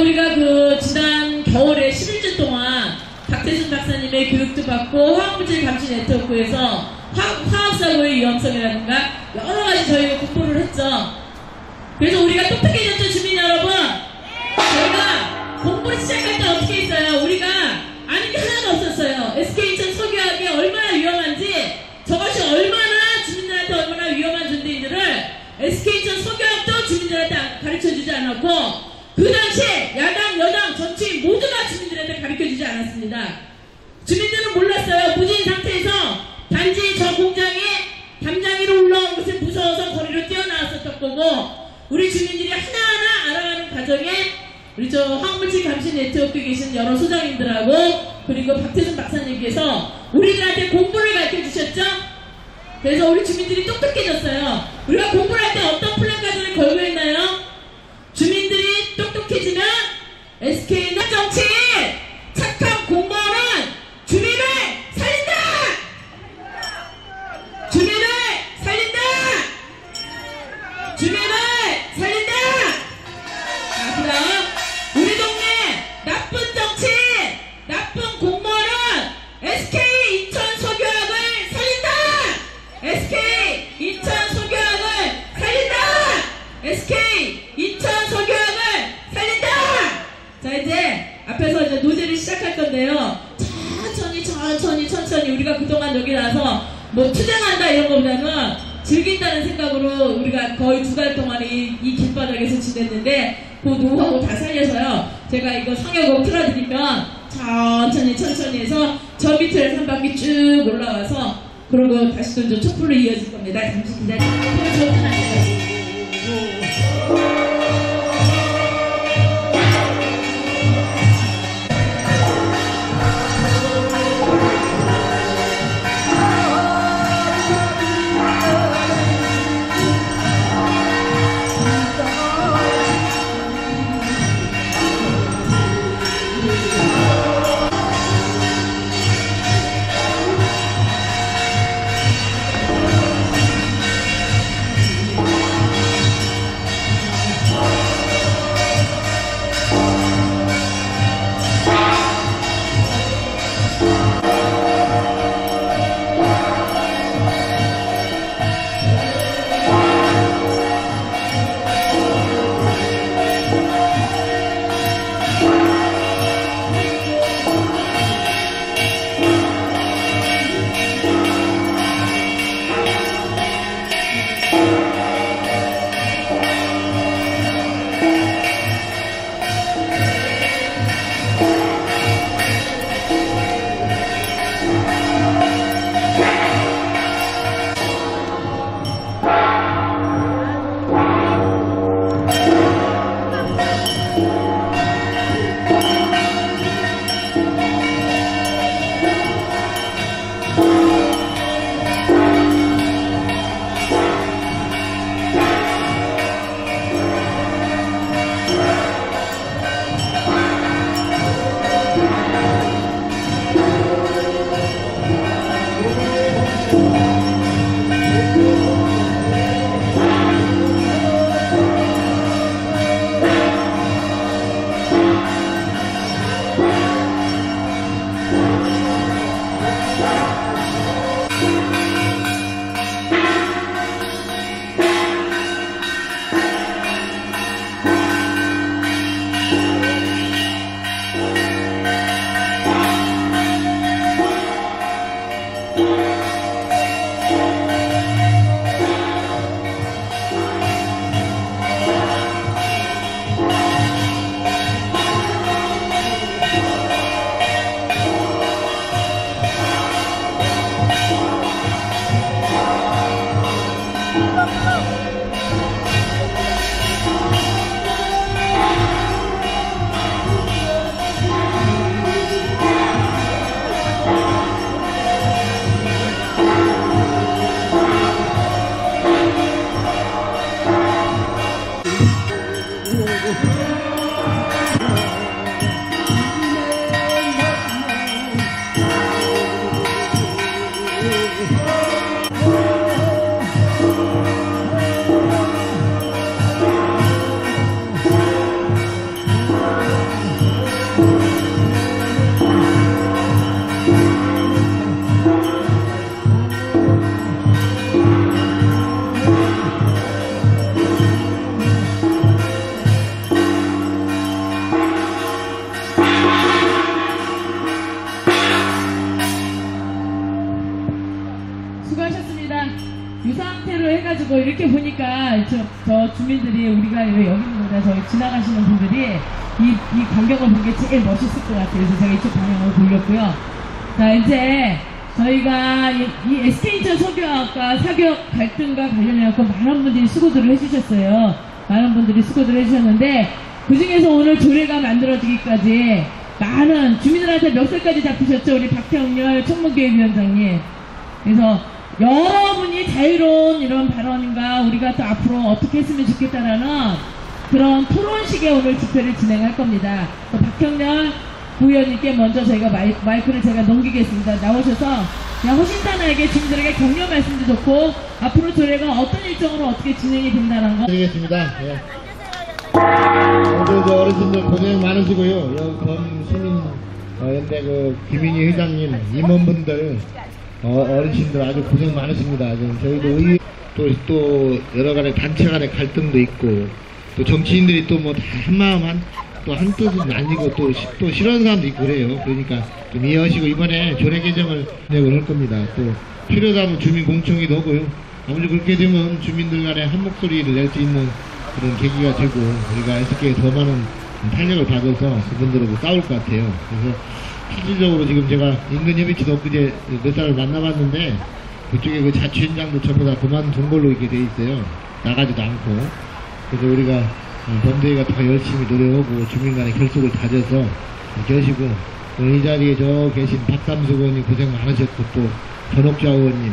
우리가 그 지난 겨울에 11주 동안 박태순 박사님의 교육도 받고 화학물질 감시 네트워크에서 화학사고의 위험성이라든가 여러 가지 저희가 공부를 했죠. 그래서 우리가 똑똑해졌죠, 주민 여러분? 저희가 공부를 시작할 때 어떻게 했어요? 우리가 아는 게 하나도 없었어요. SK인천 석유화학이 얼마나 위험한지, 저것이 얼마나 주민들한테 얼마나 위험한 존재인지를 SK인천 석유화학도 주민들한테 가르쳐주지 않았고, 그 당시에 야당, 여당, 정치인 모두가 주민들한테 가르쳐주지 않았습니다. 주민들은 몰랐어요. 무지인 상태에서 단지 저 공장에 담장 위로 올라온 것에 무서워서 거리로 뛰어나왔었던 거고, 우리 주민들이 하나하나 알아가는 과정에 우리 저 화학물질 감시 네트워크에 계신 여러 소장님들하고 그리고 박태순 박사님께서 우리들한테 공부를 가르쳐 주셨죠? 그래서 우리 주민들이 똑똑해졌어요. 우리가 공부를 할 때 어떤 플랜카드를 걸고 있나요? 주민들이 똑똑해지면 SK는 정치인, 착한 공무원은 주민을 살린다! 주민을 살린다! 주민을 살린다! 자, 그 다음 우리 동네 나쁜 정치인, 나쁜 공무원은 SK 인천 석유화학을 살린다! SK 인천 석유화학을 살린다! SK 인천 석유화학을 살린다! 자, 이제 앞에서 이제 노제를 시작할 건데요. 천천히 우리가 그동안 여기 나서 뭐 투쟁한다 이런 거보다는 즐긴다는 생각으로 우리가 거의 2달 동안 이 길바닥에서 지냈는데 그 노하우 다 살려서요. 제가 이거 성역곡 틀어드리면 천천히 해서 저 밑을 한 바퀴 쭉 올라와서 그러고 다시 또 이제 촛불로 이어질 겁니다. 잠시 기다리세요. 해가지고 이렇게 보니까 저 주민들이 우리가 왜 여기 있는 거다 저희 지나가시는 분들이 이 광경을 본 게 제일 멋있을 것 같아요. 그래서 제가 이쪽 방향으로 돌렸고요. 자, 이제 저희가 이 SK인천 석유화학과 사격 갈등과 관련해서 많은 분들이 수고들을 해주셨어요. 많은 분들이 수고들을 해주셨는데 그 중에서 오늘 조례가 만들어지기까지 많은 주민들한테 몇 살까지 잡히셨죠? 우리 박형렬 총무기획위원장님. 그래서 여러분이 자유로운 이런 발언과 우리가 또 앞으로 어떻게 했으면 좋겠다라는 그런 토론식의 오늘 집회를 진행할 겁니다. 박형렬 부의원님께 먼저 저희가 마이크를 제가 넘기겠습니다. 나오셔서 그냥 허심탄회하게 주민들에게 격려 말씀도 좋고 앞으로 조례가 어떤 일정으로 어떻게 진행이 된다는 거 드리겠습니다. 예. 오늘도 어르신들 고생 많으시고요. 범시민 연대 김인희 회장님, 임원분들, 어르신들 아주 고생 많으십니다. 지금 저희도 의회 또 여러 가지 단체 간의 갈등도 있고 또 정치인들이 또 뭐 다 한마음 또 한뜻은 아니고 또 싫어하는 사람도 있고 그래요. 그러니까 좀 이해하시고 이번에 조례 개정을 진행을 할 겁니다. 또 필요하다면 주민 공청회도 하고요. 아무래도 그렇게 되면 주민들 간에 한 목소리를 낼 수 있는 그런 계기가 되고 우리가 SK에 더 많은 탄력을 받아서 그분들하고 싸울 것 같아요. 그래서 실질적으로 지금 제가 인근협의체도 엊그제 몇 사람을 만나봤는데 그쪽에 그 자치위원장도 전부 다 그만둔 걸로 이렇게 돼 있어요. 나가지도 않고. 그래서 우리가 범대위가 더 열심히 노력하고 주민 간의 결속을 다져서 이렇게 하시고 오늘 이 자리에 저 계신 박삼수 의원님 고생 많으셨고 또 전옥자 의원님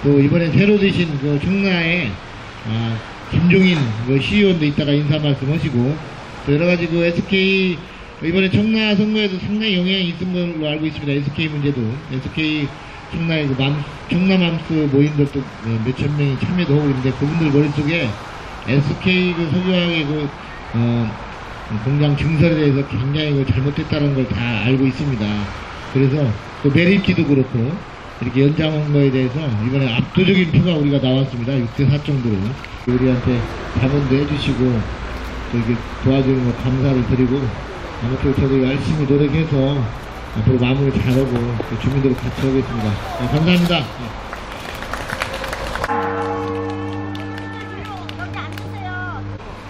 또 이번에 새로 되신 그 청라에 김종인 그 시의원도 이따가 인사 말씀 하시고 또 여러가지 그 SK 이번에 청라 선거에도 상당히 영향이 있은 걸로 알고 있습니다. SK 문제도 SK 청라의 그 청라맘스 모임들도 몇천 명이 참여도 하고 있는데 그분들 머릿속에 SK 그 석유화학의 그 공장 증설에 대해서 굉장히 잘못됐다는 걸 다 알고 있습니다. 그래서 또 매립지도 그렇고 이렇게 연장한 거에 대해서 이번에 압도적인 표가 우리가 나왔습니다. 6대4 정도로 우리한테 자문도 해주시고 또 이렇게 도와주는 거 감사를 드리고 아무튼 저도 열심히 노력해서 앞으로 마무리 잘하고 주민들과 같이 하겠습니다. 네, 감사합니다.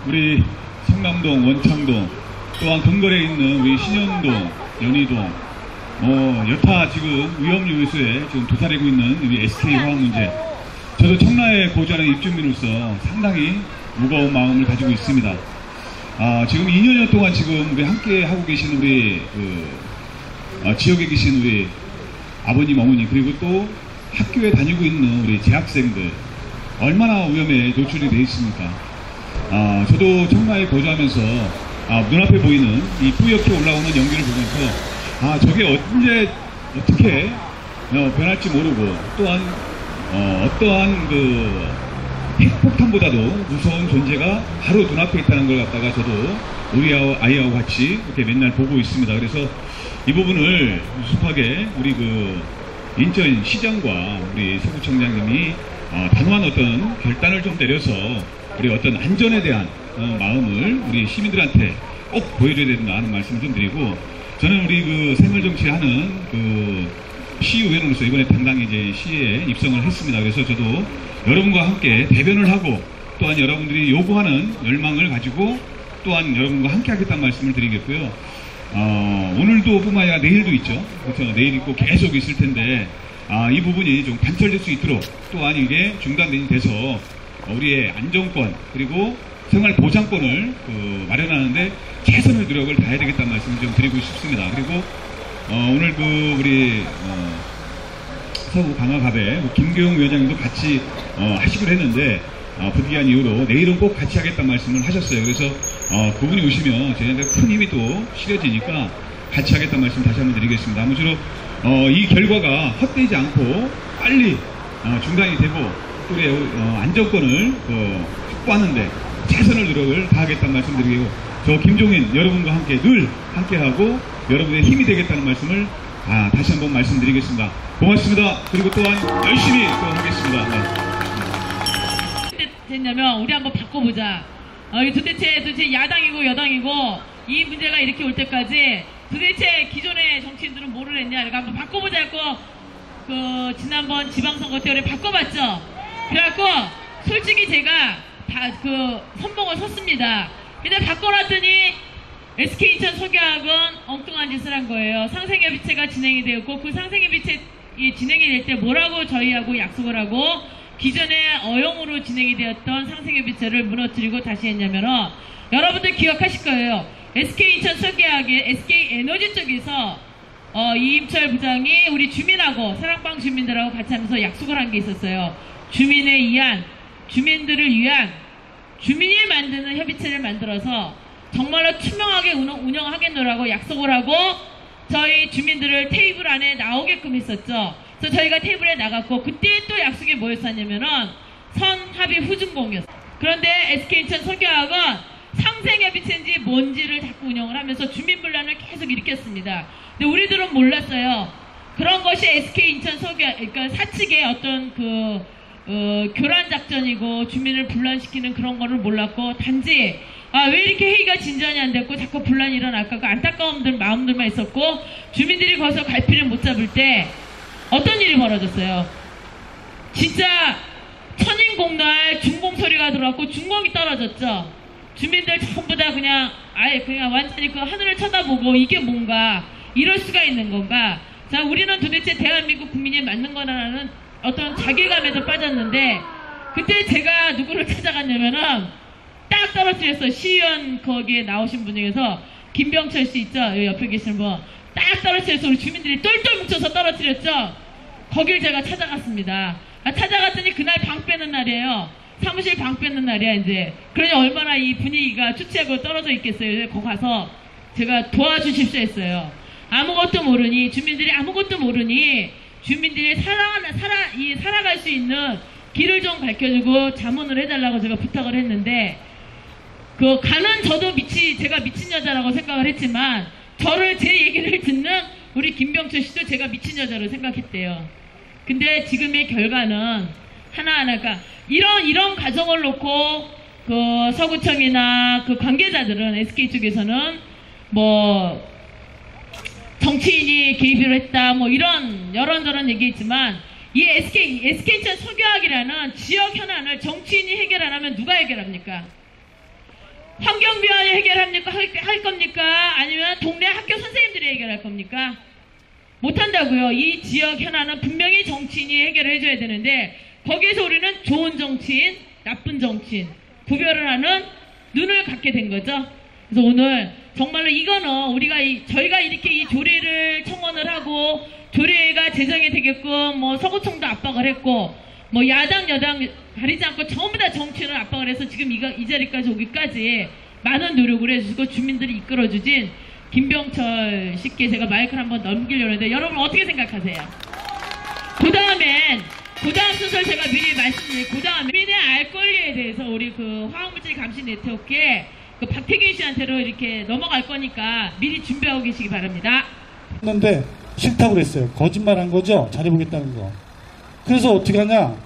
우리 성남동, 원창동, 또한 근거리에 있는 우리 신현동, 연희동, 여타 지금 위험 요소에 지금 도사리고 있는 우리 SK 화학 문제. 저도 청라에 거주하는 입주민으로서 상당히 무거운 마음을 가지고 있습니다. 지금 2년여 동안 지금 우리 함께 하고 계신 우리 지역에 계신 우리 아버님, 어머니 그리고 또 학교에 다니고 있는 우리 재학생들 얼마나 위험에 노출이 되어 있습니까? 저도 청라에 거주하면서 눈앞에 보이는 이 뿌옇게 올라오는 연기를 보면서 저게 언제 어떻게 변할지 모르고 또한 어떠한 그 핵폭탄보다도 무서운 존재가 바로 눈앞에 있다는 걸 갖다가 저도 우리 아이하고 같이 이렇게 맨날 보고 있습니다. 그래서 이 부분을 유숙하게 우리 그 인천시장과 우리 서구청장님이 단호한 어떤 결단을 좀 내려서 우리 어떤 안전에 대한 마음을 우리 시민들한테 꼭 보여줘야 된다 하는 말씀을 좀 드리고 저는 우리 그 생활정치하는 그 시의원으로서 이번에 당당히 이제 시에 입성을 했습니다. 그래서 저도 여러분과 함께 대변을 하고 또한 여러분들이 요구하는 열망을 가지고 또한 여러분과 함께 하겠다는 말씀을 드리겠고요. 오늘도 뿐만 아니라 내일도 있죠. 그렇죠. 내일 있고 계속 있을 텐데 이 부분이 좀 관철될 수 있도록 또한 이게 중단이 돼서 우리의 안정권 그리고 생활 보장권을 마련하는데 최선의 노력을 다해야 되겠다는 말씀을 좀 드리고 싶습니다. 그리고 오늘 그 우리 서구 강화갑에 김교용 위원장님도 같이 하시기로 했는데 부득이한 이유로 내일은 꼭 같이 하겠다는 말씀을 하셨어요. 그래서 그분이 오시면 저희한테 큰 힘이 또 실어지니까 같이 하겠다는 말씀 다시 한번 드리겠습니다. 아무쪼록 이 결과가 헛되지 않고 빨리 중단이 되고 우리의 안정권을 확보하는데 최선의 노력을 다하겠다는 말씀 드리고 저 김종인 여러분과 함께 늘 함께하고 여러분의 힘이 되겠다는 말씀을 다시 한번 말씀드리겠습니다. 고맙습니다. 그리고 또한 열심히 또 하겠습니다. 됐냐면 우리 한번 바꿔보자. 도대체 야당이고 여당이고 이 문제가 이렇게 올 때까지 도대체 기존의 정치인들은 뭐를 했냐 이렇게 한번 바꿔보자 했고 지난번 지방선거 때 우리 바꿔봤죠. 그래갖고 솔직히 제가 다 선봉을 섰습니다. 근데 바꿔놨더니 SK 인천 석유화학은 엉뚱한 짓을 한 거예요. 상생협의체가 진행이 되었고 그 상생협의체이 진행이 될 때 뭐라고 저희하고 약속을 하고 기존에 어용으로 진행이 되었던 상생협의체를 무너뜨리고 다시 했냐면은 여러분들 기억하실 거예요. SK 인천 석유화학의 SK 에너지 쪽에서 이임철 부장이 우리 주민하고 사랑방 주민들하고 같이 하면서 약속을 한 게 있었어요. 주민을 위한, 주민들을 위한 주민이 만드는 협의체를 만들어서 정말로 투명하게 운영하겠노라고 약속을 하고 저희 주민들을 테이블 안에 나오게끔 했었죠. 그래서 저희가 테이블에 나갔고 그때 또 약속이 뭐였었냐면은 선합의 후준공이었어요. 그런데 SK인천 석유화학은 상생협의체인지 뭔지를 자꾸 운영을 하면서 주민분란을 계속 일으켰습니다. 근데 우리들은 몰랐어요. 그런 것이 SK인천 석유화학, 그러니까 사측의 어떤 교란 작전이고 주민을 분란시키는 그런 거를 몰랐고 단지 왜 이렇게 회의가 진전이 안 됐고 자꾸 분란이 일어날까 그 안타까운 마음들만 있었고 주민들이 거기서 갈피를 못 잡을 때 어떤 일이 벌어졌어요. 진짜 천인공날 중공 소리가 들어왔고 중공이 떨어졌죠. 주민들 전부 다 그냥 완전히 그 하늘을 쳐다보고 이게 뭔가 이럴 수가 있는 건가. 자, 우리는 도대체 대한민국 국민이 맞는 거라는 어떤 자괴감에도 빠졌는데 그때 제가 누구를 찾아갔냐면은 딱 떨어뜨렸어요. 시의원 거기에 나오신 분 중에서 김병철 씨 있죠? 여기 옆에 계시는 분. 딱 떨어뜨려서 우리 주민들이 똘똘 뭉쳐서 떨어뜨렸죠? 거길 제가 찾아갔습니다. 찾아갔더니 그날 방 빼는 날이에요. 사무실 방 빼는 날이야 이제. 그러니 얼마나 이 분위기가 추치하고 떨어져 있겠어요. 거기 가서 제가 도와주십시오 했어요. 아무것도 모르니 주민들이 아무것도 모르니 주민들이 살아갈 수 있는 길을 좀 밝혀주고 자문을 해달라고 제가 부탁을 했는데 가는 저도 제가 미친 여자라고 생각을 했지만 제 얘기를 듣는 우리 김병철 씨도 제가 미친 여자로 생각했대요. 근데 지금의 결과는 하나하나가 이런 가정을 놓고 서구청이나 관계자들은 SK 쪽에서는 정치인이 개입을 했다 이런저런 얘기했지만 이 SK인천 석유화학이라는 지역 현안을 정치인이 해결 안 하면 누가 해결합니까? 환경위원회 해결합니까? 할 겁니까? 아니면 동네 학교 선생님들이 해결할 겁니까? 못한다고요. 이 지역 현안은 분명히 정치인이 해결을 해줘야 되는데 거기에서 우리는 좋은 정치인, 나쁜 정치인 구별을 하는 눈을 갖게 된 거죠. 그래서 오늘 정말로 이거는 저희가 이렇게 이 조례를 청원을 하고 조례가 제정이 되게끔 서구청도 압박을 했고 야당 여당 가리지 않고 전부 다 정치인을 압박을 해서 지금 이 자리까지 오기까지 많은 노력을 해주시고 주민들이 이끌어주진 김병철 씨께 제가 마이크를 한번 넘기려는데 여러분 어떻게 생각하세요? 그 다음 순서를 제가 미리 말씀드리고 그 다음에 주민의 알 권리에 대해서 우리 화학물질 감시 네트워크에 박태균 씨한테로 이렇게 넘어갈 거니까 미리 준비하고 계시기 바랍니다. 했는데 싫다고 그랬어요. 거짓말 한 거죠? 잘해보겠다는 거. 그래서 어떻게 하냐?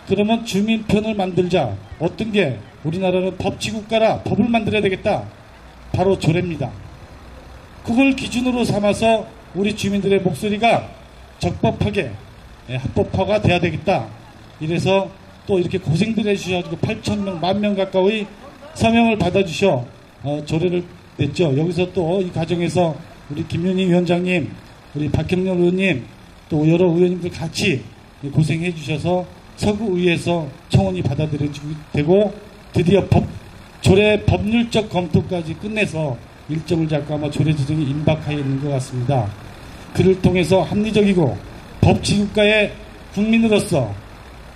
그러면 주민편을 만들자. 어떤 게? 우리나라는 법치국가라 법을 만들어야 되겠다. 바로 조례입니다. 그걸 기준으로 삼아서 우리 주민들의 목소리가 적법하게 합법화가 돼야 되겠다. 이래서 또 이렇게 고생들 해주셔가지고 8,000명, 10,000명 가까이 서명을 받아주셔 조례를 냈죠. 여기서 또 이 과정에서 우리 김윤희 위원장님, 우리 박형렬 의원님, 또 여러 의원님들 같이 고생해 주셔서 서구의회에서 청원이 받아들여지고 되고 드디어 조례 법률적 검토까지 끝내서 일정을 잡고 아마 조례 제정이 임박하여 있는 것 같습니다. 그를 통해서 합리적이고 법치국가의 국민으로서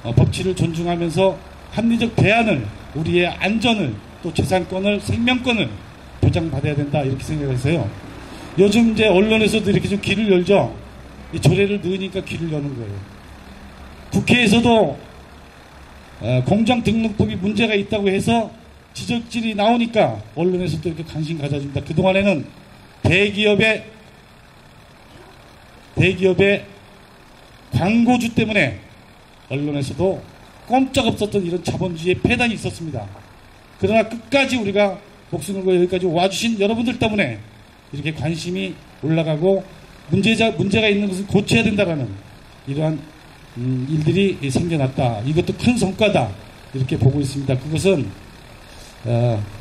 법치를 존중하면서 합리적 대안을 우리의 안전을 또 재산권을 생명권을 보장받아야 된다 이렇게 생각해서요. 요즘 이제 언론에서도 이렇게 좀 길을 열죠. 이 조례를 넣으니까 길을 여는 거예요. 국회에서도 공장등록법이 문제가 있다고 해서 지적질이 나오니까 언론에서도 이렇게 관심 가져줍니다. 그동안에는 대기업의 광고주 때문에 언론에서도 꼼짝없었던 이런 자본주의의 폐단이 있었습니다. 그러나 끝까지 우리가 목숨을 걸고 여기까지 와주신 여러분들 때문에 이렇게 관심이 올라가고 문제가 있는 것을 고쳐야 된다라는 이러한 일들이 생겨났다. 이것도 큰 성과다. 이렇게 보고 있습니다. 그것은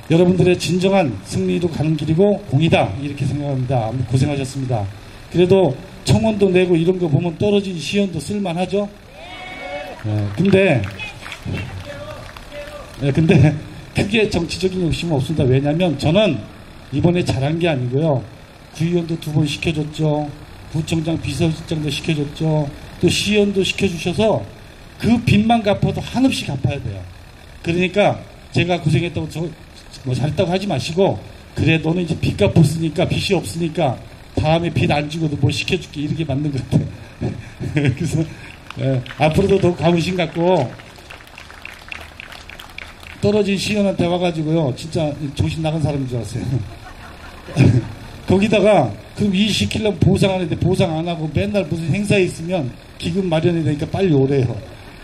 여러분들의 진정한 승리로 가는 길이고 공이다 이렇게 생각합니다. 아무 고생하셨습니다. 그래도 청원도 내고 이런 거 보면 떨어진 시연도 쓸만하죠. 근데 크게 정치적인 욕심은 없습니다. 왜냐하면 저는 이번에 잘한 게 아니고요. 구의원도 2번 시켜줬죠. 부청장 비서실장도 시켜줬죠. 또 시연도 시켜주셔서 그 빚만 갚아도 한없이 갚아야 돼요. 그러니까 제가 고생했다고 뭐 잘했다고 하지 마시고, 그래 너는 이제 빚 갚았으니까, 빚이 없으니까 다음에 빚 안 주고도 뭘 시켜줄게, 이렇게 맞는 것 같아요. 그래서 앞으로도 더 가무심 갖고 떨어진 시연한테 와가지고요, 진짜 정신 나간 사람인 줄 알았어요. 거기다가 그럼 일 시키려면 보상 안 했는데 보상 안 하고 맨날 무슨 행사에 있으면 기금 마련이 되니까 빨리 오래요.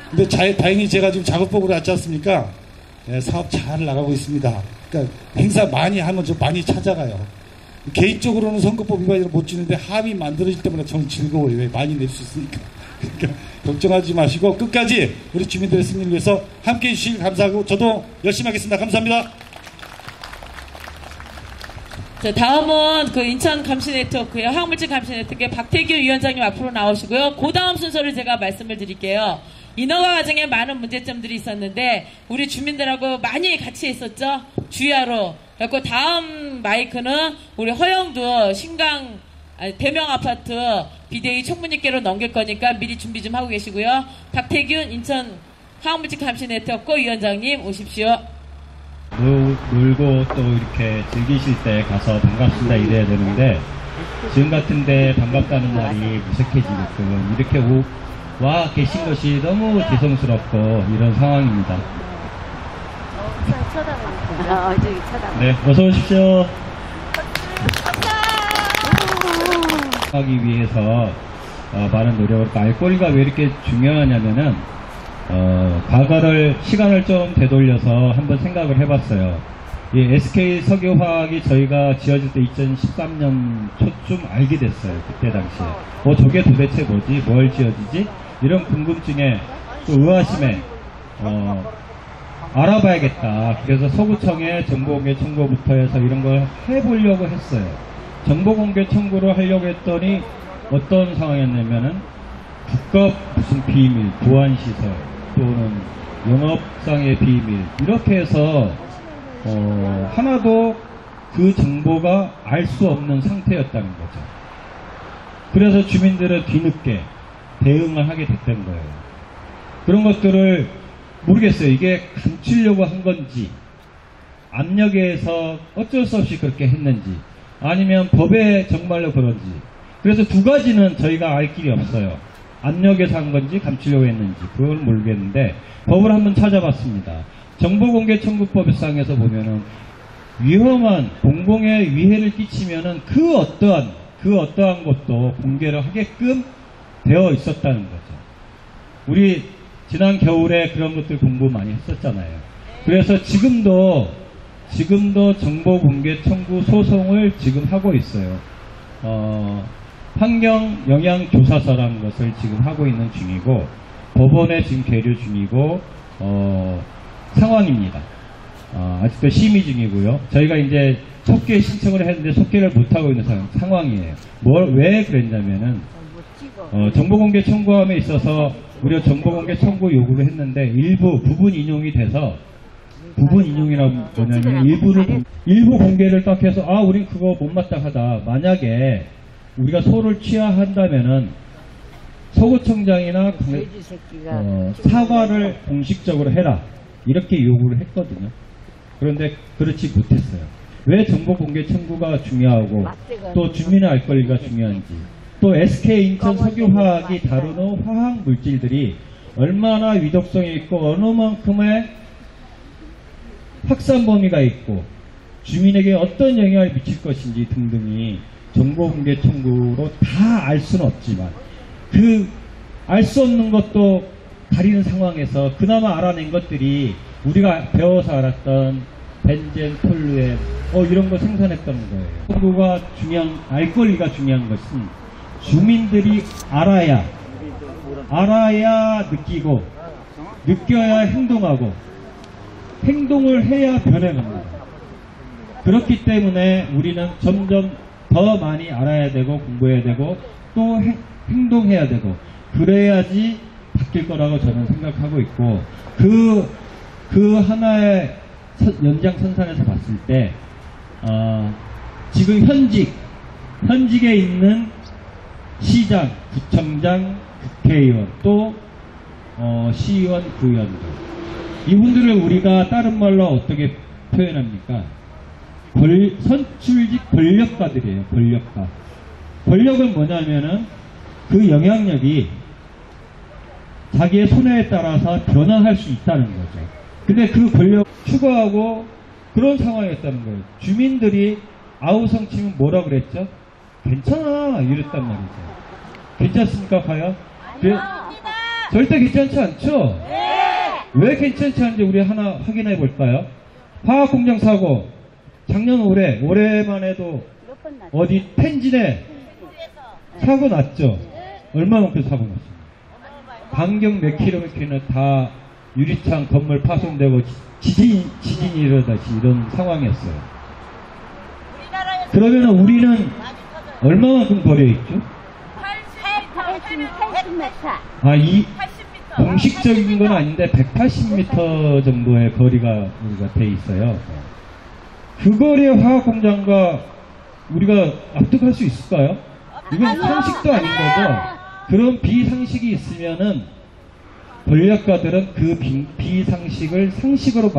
근데 다행히 제가 지금 작업복으로 왔지 않습니까? 사업 잘 나가고 있습니다. 그러니까 행사 많이 하면 좀 많이 찾아가요. 개인적으로는 선거법 위반으로 못 주는데 합의 만들어질 때마다 저는 즐거워요. 왜? 많이 낼 수 있으니까. 그러니까 걱정하지 마시고 끝까지 우리 주민들의 승리를 위해서 함께해 주시길 감사하고 저도 열심히 하겠습니다. 감사합니다. 자, 다음은 그 인천 감시 네트워크의 화학물질 감시 네트워크의 박태규 위원장님 앞으로 나오시고요. 그 다음 순서를 제가 말씀을 드릴게요. 인허가 과정에 많은 문제점들이 있었는데 우리 주민들하고 많이 같이 했었죠. 주야로. 그리고 다음 마이크는 우리 허영도 대명 아파트 비대위 총무님께로 넘길 거니까 미리 준비 좀 하고 계시고요. 박태균 인천 화학물질 감시 네트워크 위원장님 오십시오. 놀고 또 이렇게 즐기실 때 가서 반갑습니다 이래야 되는데, 지금 같은데 반갑다는 말이 무색해지게끔 이렇게 와 계신 것이 너무 죄송스럽고 이런 상황입니다. 저기 쳐다봐. 네, 어서 오십시오. 하기 위해서 많은 노력을, 알코올가 왜 이렇게 중요하냐면은 과거를 시간을 좀 되돌려서 한번 생각을 해봤어요. 이 SK 석유화학이 저희가 지어질 때 2013년 초쯤 알게 됐어요. 그때 당시에 저게 도대체 뭐지, 뭘 지어지지, 이런 궁금증에 또 의아심에 알아봐야겠다. 그래서 서구청에 정보공개 청구부터 해서 이런 걸 해보려고 했어요. 정보공개 청구를 하려고 했더니 어떤 상황이었냐면은 국가 무슨 비밀, 보안시설 또는 영업상의 비밀, 이렇게 해서 하나도 그 정보가 알 수 없는 상태였다는 거죠. 그래서 주민들은 뒤늦게 대응을 하게 됐던 거예요. 그런 것들을 모르겠어요. 이게 감추려고 한 건지, 압력에 의해서 어쩔 수 없이 그렇게 했는지, 아니면 법에 정말로 그런지. 그래서 두 가지는 저희가 알 길이 없어요. 압력에서 한 건지 감추려고 했는지 그걸 모르겠는데, 법을 한번 찾아봤습니다. 정보공개청구법상에서 보면은 위험한 공공에 위해를 끼치면은 그 어떠한 것도 공개를 하게끔 되어 있었다는 거죠. 우리 지난 겨울에 그런 것들 공부 많이 했었잖아요. 그래서 지금도 정보공개 청구 소송을 지금 하고 있어요. 환경영향조사서라는 것을 지금 하고 있는 중이고, 법원에 지금 계류 중이고, 상황입니다. 아직도 심의 중이고요. 저희가 이제 속개 신청을 했는데 속개를 못하고 있는 상황이에요. 왜 그랬냐면은, 정보공개 청구함에 있어서 우리가 정보공개 청구 요구를 했는데 부분 인용이 돼서, 부분 인용이라고 뭐냐면 일부 공개를 딱 해서 우린 그거 못마땅하다. 만약에 우리가 소를 취하한다면은 서구청장이나 사과를 공식적으로 해라, 이렇게 요구를 했거든요. 그런데 그렇지 못했어요. 왜 정보공개 청구가 중요하고 또 주민의 알 권리가 중요한지, 또 SK 인천 석유화학이 다루는 화학 물질들이 얼마나 위독성이 있고 어느 만큼의 확산 범위가 있고 주민에게 어떤 영향을 미칠 것인지 등등이 정보공개 청구로 다 알 수는 없지만, 그 알 수 없는 것도 가리는 상황에서 그나마 알아낸 것들이 우리가 배워서 알았던 벤젠, 톨루엔 이런 거 생산했던 거예요. 청구가 알 권리가 중요한 것은 주민들이 알아야 느끼고, 느껴야 행동하고, 행동을 해야 변해갑니다. 그렇기 때문에 우리는 점점 더 많이 알아야 되고 공부해야 되고 또 행동해야 되고 그래야지 바뀔 거라고 저는 생각하고 있고 그 하나의 연장선상에서 봤을 때 지금 현직에 있는 시장, 구청장, 국회의원 또 시의원, 구의원들 이분들을 우리가 다른 말로 어떻게 표현합니까? 선출직 권력가들이에요. 권력가. 권력은 뭐냐면은 그 영향력이 자기의 손해에 따라서 변화할 수 있다는 거죠. 근데 그 권력 추구하고 그런 상황이었다는 거예요. 주민들이 아우성 치면 뭐라 그랬죠? 괜찮아 이랬단 말이죠. 괜찮습니까 과연? 절대 괜찮지 않죠? 왜 괜찮지 않은지 우리 하나 확인해 볼까요? 화학공장 사고 작년 올해만 해도 어디 텐진에 사고 났죠? 얼마만큼 사고 났습니까? 반경 몇 킬로미터는 다 유리창 건물 파손되고 지진이 일어나시 이런 상황이었어요. 그러면 우리는 얼마만큼 거리에 있죠? 80m. 이 공식적인 건 아닌데 180m 정도의 거리가 우리가 돼 있어요. 그 거리의 화학공장과 우리가 압득할 수 있을까요? 이건 상식도 아닌 거죠. 그런 비상식이 있으면은 권력가들은 그 비상식을 상식으로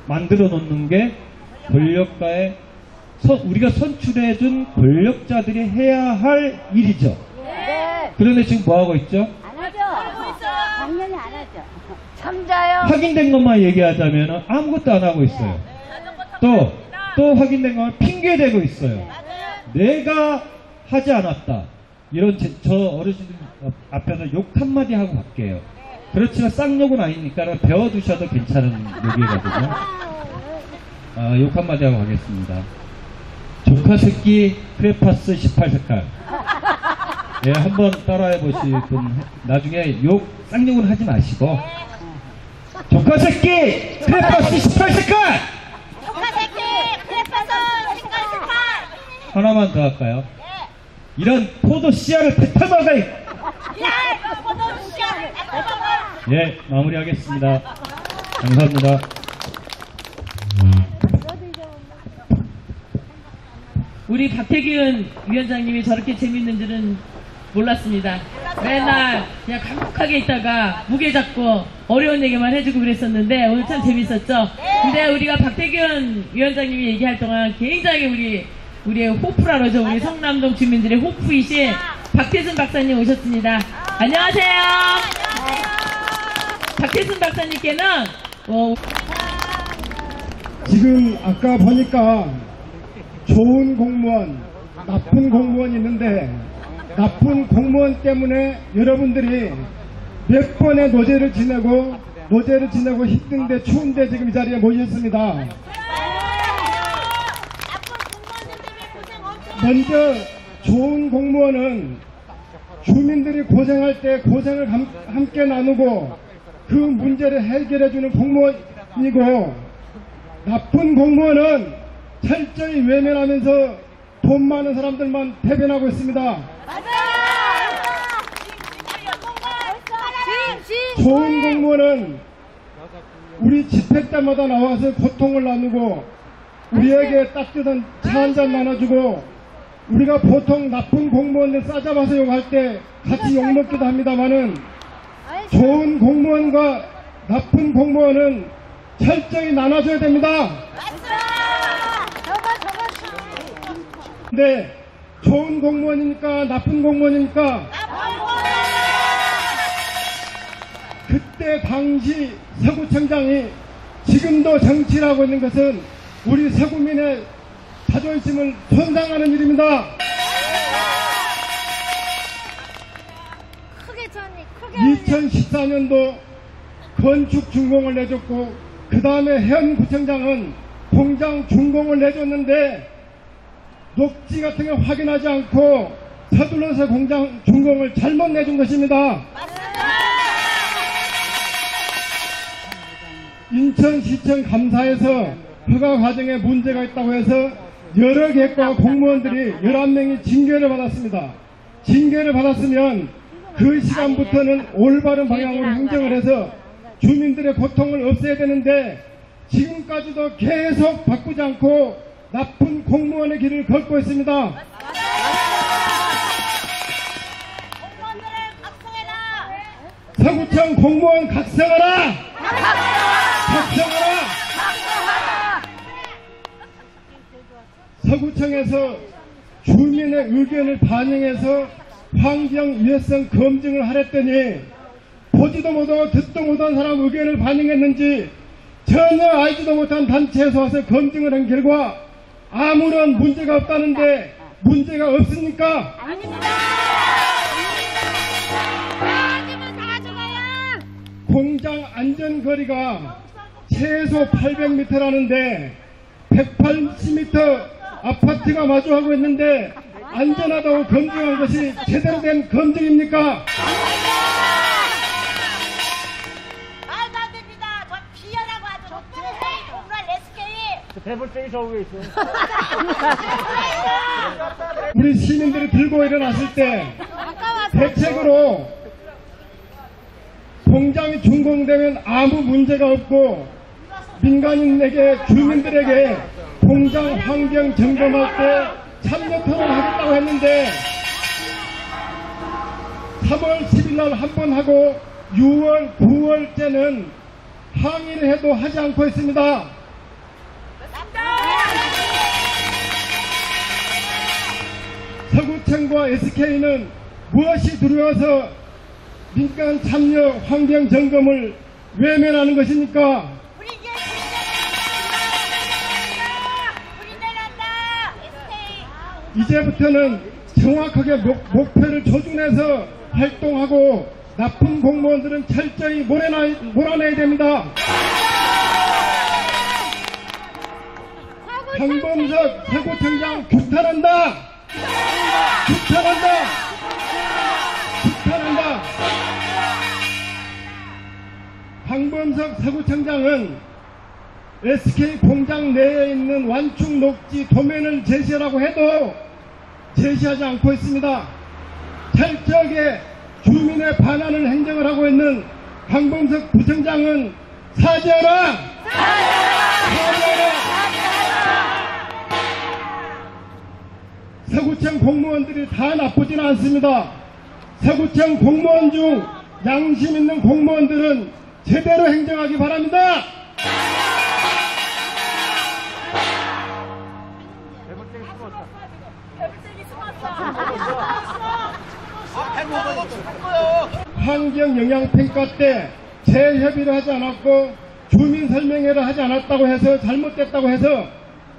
만들어 놓는 게 권력가의 우리가 선출해준 권력자들이 해야 할 일이죠. 그런데 지금 뭐 하고 있죠? 안 하죠. 당연히 안 하죠. 참자요. 확인된 것만 얘기하자면 아무것도 안 하고 있어요. 또 확인된 것만 핑계대고 있어요. 내가 하지 않았다. 이런 저 어르신들 앞에서 욕 한마디 하고 갈게요. 그렇지만 쌍욕은 아니니까 배워두셔도 괜찮은 욕이거든요. 욕 한마디 하고 가겠습니다. 조카 새끼 크레파스 18색깔. 예, 한번 따라해 보실 분 나중에 쌍욕은 하지 마시고 조카 새끼 크레파스 18색깔. 조카 새끼 크레파스 색깔 18. 하나만 더 할까요? 이런 포도 씨알을 뱉어먹어! 예, 마무리하겠습니다. 감사합니다. 우리 박태균 위원장님이 저렇게 재밌는 줄은 몰랐습니다. 맨날 그냥 감독하게 있다가 무게 잡고 어려운 얘기만 해주고 그랬었는데 오늘 참 재밌었죠? 근데 우리가 박태균 위원장님이 얘기할 동안 굉장히 우리의 호프라 그러죠. 우리 성남동 주민들의 호프이신 박태순 박사님 오셨습니다. 안녕하세요. 박태순 박사님께는 지금 아까 보니까 좋은 공무원, 나쁜 공무원이 있는데 나쁜 공무원 때문에 여러분들이 몇 번의 노제를 지내고 힘든데 추운데 지금 이 자리에 모이셨습니다. 먼저 좋은 공무원은 주민들이 고생할 때 고생을 함께 나누고 그 문제를 해결해주는 공무원이고 나쁜 공무원은 철저히 외면하면서 돈 많은 사람들만 대변하고 있습니다. 좋은 공무원은 우리 집회 때마다 나와서 고통을 나누고 우리에게 따뜻한 차 한잔 나눠주고 우리가 보통 나쁜 공무원들 싸잡아서 욕할 때 같이 욕먹기도 합니다만은 좋은 공무원과 나쁜 공무원은 철저히 나눠줘야 됩니다. 근데 좋은 공무원입니까? 나쁜 공무원입니까? 그때 당시 서구청장이 지금도 정치를 하고 있는 것은 우리 서구민의 자존심을 손상하는 일입니다. 2014년도 건축 준공을 내줬고 그 다음에 현 구청장은 공장 준공을 내줬는데 녹지 같은 거 확인하지 않고 서둘러서 공장 준공을 잘못 내준 것입니다. 인천시청 감사에서 허가 과정에 문제가 있다고 해서 여러 개과 공무원들이 11명이 징계를 받았습니다. 징계를 받았으면 그 시간부터는 올바른 방향으로 행정을 해서 주민들의 고통을 없애야 되는데 지금까지도 계속 바꾸지 않고 나쁜 공무원의 길을 걷고 있습니다. 공무원들을 각성해라! 서구청 공무원 각성하라! 각성하라! 서구청에서 주민의 의견을 반영해서 환경 유해성 검증을 하랬더니 보지도 못하고 듣도 못한 사람 의견을 반영했는지 전혀 알지도 못한 단체에서 와서 검증을 한 결과 아무런 문제가 없다는데 문제가 없습니까? 아닙니다! 아니면 다 죽어요! 공장 안전거리가 최소 800m라는데 180m 아파트가 마주하고 있는데 안전하다고 검증한 것이 제대로 된 검증입니까? 말도 안 됩니다. 저 비열하고 아주 정말 SK. 대불증이 저기 있어. 우리 시민들이 들고 일어났을 때 대책으로 공장이 준공되면 아무 문제가 없고 민간인에게 주민들에게 공장 환경 점검할 때 참여 토론하겠다고 했는데 3월 10일 날 한 번 하고 6월, 9월째는 항의를 해도 하지 않고 있습니다. 서구청과 SK는 무엇이 두려워서 민간 참여 환경 점검을 외면하는 것입니까? 우리 이제 우리 내란다. SK. 이제부터는 정확하게 목표를 조준해서 활동하고 나쁜 공무원들은 철저히 몰아내야 됩니다. 황범석 서구청장 규탄한다! 규탄한다! 규탄한다! 황범석 서구청장은 SK 공장 내에 있는 완충 녹지 도면을 제시하라고 해도 제시하지 않고 있습니다. 철저하게 주민의 반환을 행정을 하고 있는 황범석 부청장은 사죄하라! 사죄하라! 서구청 공무원들이 다 나쁘지는 않습니다. 서구청 공무원 중 양심 있는 공무원들은 제대로 행정하기 바랍니다. 환경영향평가 때 재협의를 하지 않았고 주민설명회를 하지 않았다고 해서 잘못됐다고 해서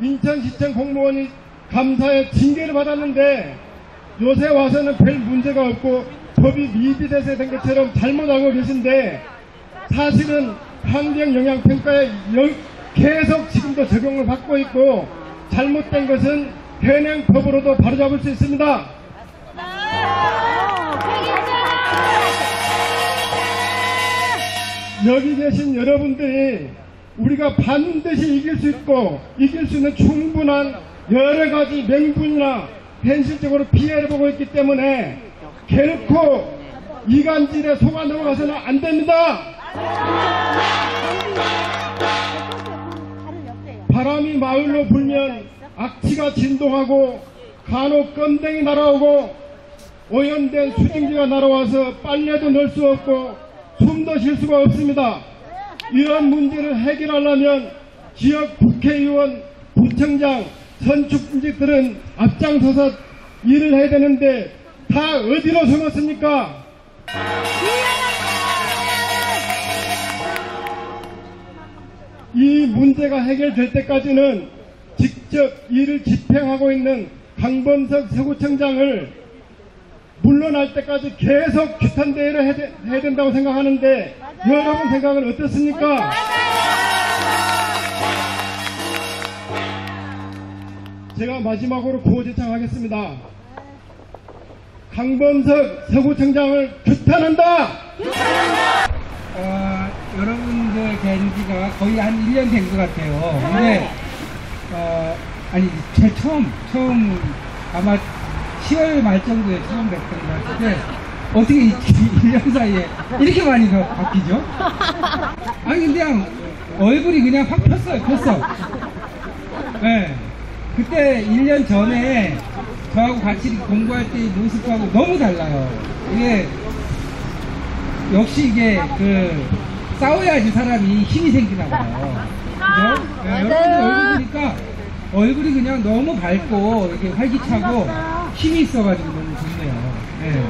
인천시청 공무원이 감사에 징계를 받았는데 요새 와서는 별 문제가 없고 법이 미비돼서 된 것처럼 잘못하고 계신데 사실은 환경영향평가에 계속 지금도 적용을 받고 있고 잘못된 것은 현행법으로도 바로잡을 수 있습니다. 여기 계신 여러분들이 우리가 반드시 이길 수 있고 이길 수 있는 충분한 여러가지 명분이나 현실적으로 피해를 보고 있기 때문에 결코 이간질에 속아 넘어가서는 안 됩니다. 바람이 마을로 불면 악취가 진동하고 간혹 껌댕이 날아오고 오염된 수증기가 날아와서 빨래도 넣을 수 없고 숨도 쉴 수가 없습니다. 이런 문제를 해결하려면 지역 국회의원, 구청장, 선출직들은 앞장서서 일을 해야 되는데 다 어디로 숨었습니까? 이 문제가 해결될 때까지는 직접 일을 집행하고 있는 강범석 서구청장을 물러날 때까지 계속 규탄 대회를 해야 된다고 생각하는데 여러분 생각은 어떻습니까? 제가 마지막으로 구호제창하겠습니다. 강범석 서구청장을 규탄한다! 여러분들께 된 지가 거의 한 1년 된 것 같아요. 근데, 아니, 제 처음, 아마 10월 말 정도에 처음 뵀던 것 같은데, 어떻게 1년 사이에 이렇게 많이 바뀌죠? 아니, 그냥 얼굴이 그냥 확 폈어. 네. 그때 1년 전에 저하고 같이 공부할 때 모습하고 너무 달라요. 이게, 역시 이게, 싸워야지 사람이 힘이 생기나 봐요. 그죠? 네, 여러분들 얼굴 보니까 얼굴이 그냥 너무 밝고, 이렇게 활기차고, 힘이 있어가지고 너무 좋네요. 네.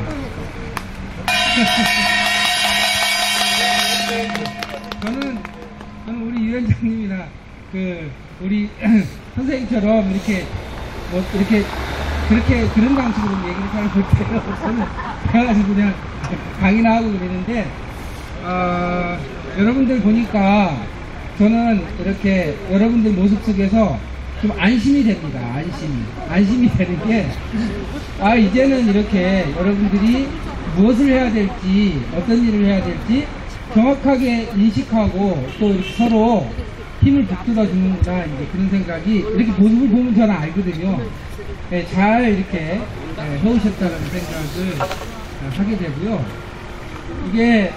저는 우리 위원장님이나 우리 선생님처럼 그렇게 그런 방식으로 얘기를 잘 못해요. 저는 그래가지고 그냥 강의나 하고 그러는데, 여러분들 보니까 저는 이렇게 여러분들 모습 속에서 좀 안심이 됩니다. 안심이 되는 게, 이제는 이렇게 여러분들이 무엇을 해야 될지, 어떤 일을 해야 될지 정확하게 인식하고 또 이렇게 서로 힘을 북돋아 주는구나, 이제 그런 생각이, 이렇게 모습을 보면 저는 알거든요. 네, 잘 이렇게 해오셨다는 생각을 하게 되고요. 이게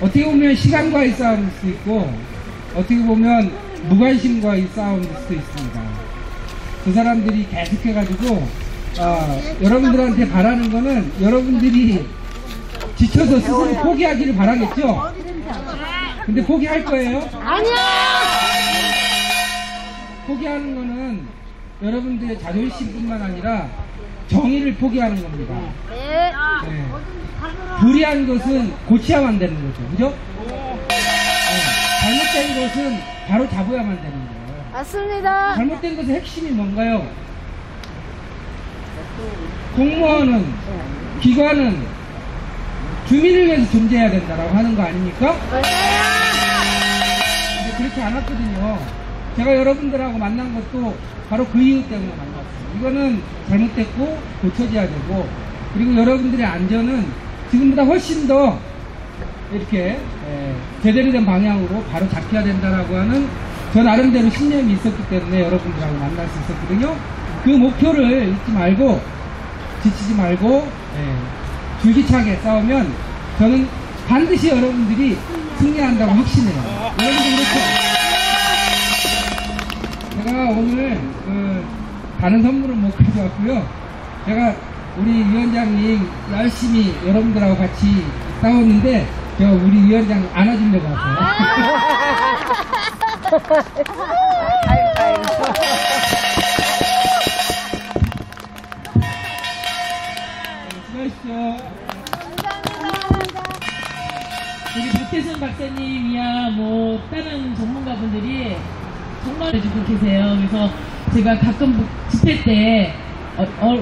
어떻게 보면 시간과의 싸움일 수도 있고, 어떻게 보면 무관심과의 싸움일 수도 있습니다. 그 사람들이 계속해가지고 여러분들한테 바라는 거는 여러분들이 지쳐서 스스로 포기하기를 바라겠죠? 근데 포기할 거예요? 아니야! 포기하는 거는 여러분들의 자존심뿐만 아니라 정의를 포기하는 겁니다. 네. 네. 불의한 것은 고쳐야만 되는 거죠. 그죠? 네. 잘못된 것은 바로 잡아야만 되는 거예요. 맞습니다. 잘못된 것의 핵심이 뭔가요? 공무원은, 기관은 주민을 위해서 존재해야 된다라고 하는 거 아닙니까? 근데 그렇게 안 왔거든요. 제가 여러분들하고 만난 것도 바로 그 이유 때문에 만났어요. 이거는 잘못됐고 고쳐져야 되고, 그리고 여러분들의 안전은 지금보다 훨씬 더 이렇게 제대로 된 방향으로 바로 잡혀야 된다라고 하는 저 나름대로 신념이 있었기 때문에 여러분들하고 만날 수 있었거든요. 그 목표를 잊지 말고, 지치지 말고 줄기차게 싸우면 저는 반드시 여러분들이 승리한다고 확신해요. 여러분들 그렇죠? 제가 오늘 다른 선물은 못 가져왔고요. 제가 우리 위원장님 열심히 여러분들하고 같이 싸웠는데 제가 우리 위원장 안아주려고 왔어요. 수고하십시오. 여기 박태순 박사님이야 뭐 다른 전문가분들이 정말 해주고 계세요. 그래서 제가 가끔 집회 때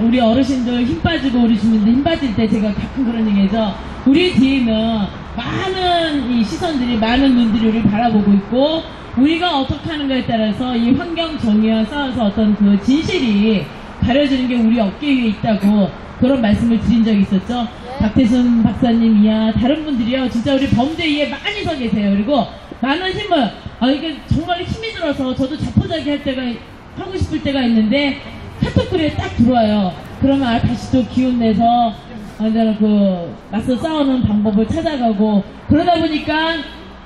우리 어르신들 힘 빠지고 우리 주민들 힘 빠질 때 제가 가끔 그런 얘기죠. 우리 뒤에는 많은 이 시선들이, 많은 눈들이 우리를 바라보고 있고, 우리가 어떻게 하는가에 따라서 이 환경 정의와 싸워서 어떤 그 진실이 가려지는 게 우리 어깨 위에 있다고 그런 말씀을 드린 적이 있었죠. 박태순 박사님이야 다른 분들이요 진짜 우리 범죄 위에 많이 서 계세요. 그리고 많은 힘을, 이게 정말 힘이 들어서 저도 자포자기 할 때가, 하고 싶을 때가 있는데 카톡글에 딱 들어와요. 그러면 다시 또 기운 내서 완전 맞서 싸우는 방법을 찾아가고, 그러다 보니까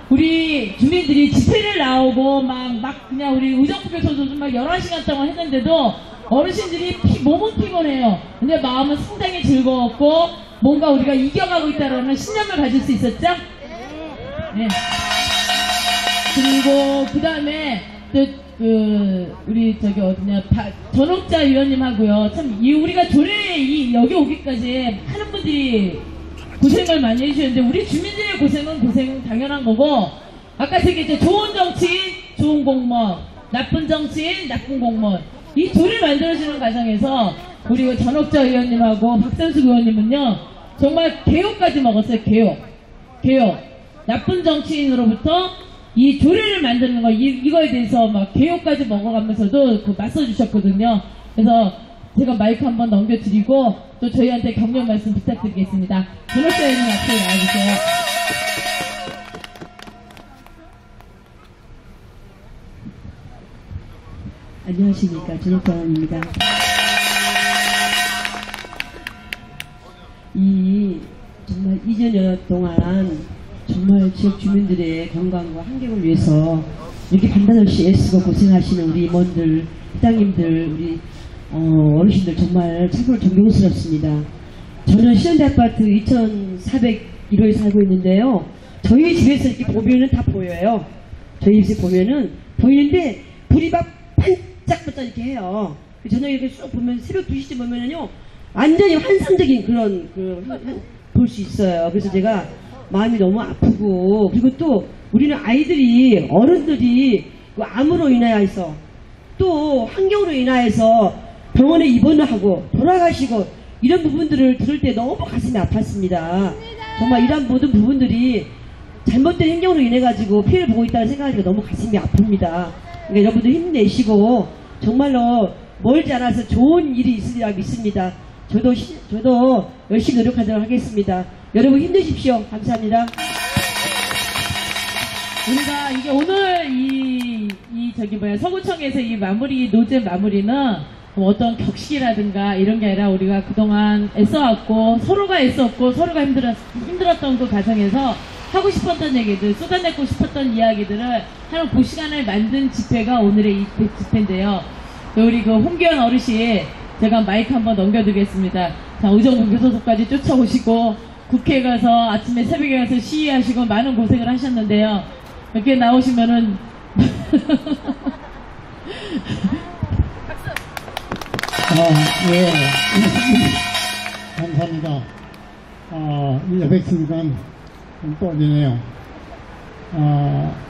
우리 주민들이 집회를 나오고 막 그냥 우리 의정부에서도 막 11시간 동안 했는데도 어르신들이 몸은 피곤해요. 근데 마음은 상당히 즐거웠고 뭔가 우리가 이겨가고 있다는 신념을 가질 수 있었죠? 네. 그리고 그 다음에 우리 전옥자 위원님하고요. 참 우리가 조례 여기 오기까지 많은 분들이 고생을 많이 해주셨는데 우리 주민들의 고생은 당연한 거고, 아까 얘기했죠. 좋은 정치인 좋은 공무원, 나쁜 정치인 나쁜 공무원, 이 둘을 만들어주는 과정에서 우리 전옥자 의원님하고 박선숙 의원님은요 정말 개욕까지 먹었어요. 개욕. 나쁜 정치인으로부터 이 조례를 만드는 거, 이거에 대해서 막 개욕까지 먹어가면서도 맞서주셨거든요. 그래서 제가 마이크 한번 넘겨드리고 또 저희한테 격려 말씀 부탁드리겠습니다. 전옥자 의원님 앞으로 나와주세요. 안녕하십니까. 전옥방입니다. 정말 2년여 동안 정말 지역 주민들의 건강과 환경을 위해서 이렇게 간단없이 애쓰고 고생하시는 우리 임원들, 회장님들, 우리 어르신들 정말 참으로 존경스럽습니다. 저는 신현대 아파트 2401호에 살고 있는데요. 저희 집에서 이렇게 보면은 다 보여요. 저희 집에 보면은 보이는데 불이 막 반짝반짝 이렇게 해요. 저녁에 이렇게 쭉 보면 새벽 2시쯤 보면은요 완전히 환상적인 그런 볼 수 있어요. 그래서 제가 마음이 너무 아프고, 그리고 또 우리는 아이들이, 어른들이 암으로 인하여서 또 환경으로 인하여서 병원에 입원을 하고 돌아가시고 이런 부분들을 들을 때 너무 가슴이 아팠습니다. 정말 이런 모든 부분들이 잘못된 행동으로 인해 가지고 피해를 보고 있다는 생각하니까 너무 가슴이 아픕니다. 그러니까 여러분들 힘내시고 정말로 멀지 않아서 좋은 일이 있으리라 믿습니다. 저도 열심히 노력하도록 하겠습니다. 여러분 힘내십시오. 감사합니다. 우리가 이게 오늘 서구청에서 이 마무리, 노제 마무리는 어떤 격식이라든가 이런 게 아니라 우리가 그동안 애써왔고, 서로가 애썼고, 서로가 힘들었던 그 과정에서 하고 싶었던 얘기들, 쏟아내고 싶었던 이야기들을 하는 그 시간을 만든 집회가 오늘의 이 집회인데요. 우리 그 홍기현 어르신, 제가 마이크 한번 넘겨드리겠습니다. 자, 의정부 교도소까지 쫓아오시고, 국회에 가서 아침에 새벽에 가서 시위하시고 많은 고생을 하셨는데요. 이렇게 나오시면은 예. 감사합니다. 이 옆에 있으니까 좀 떨리네요.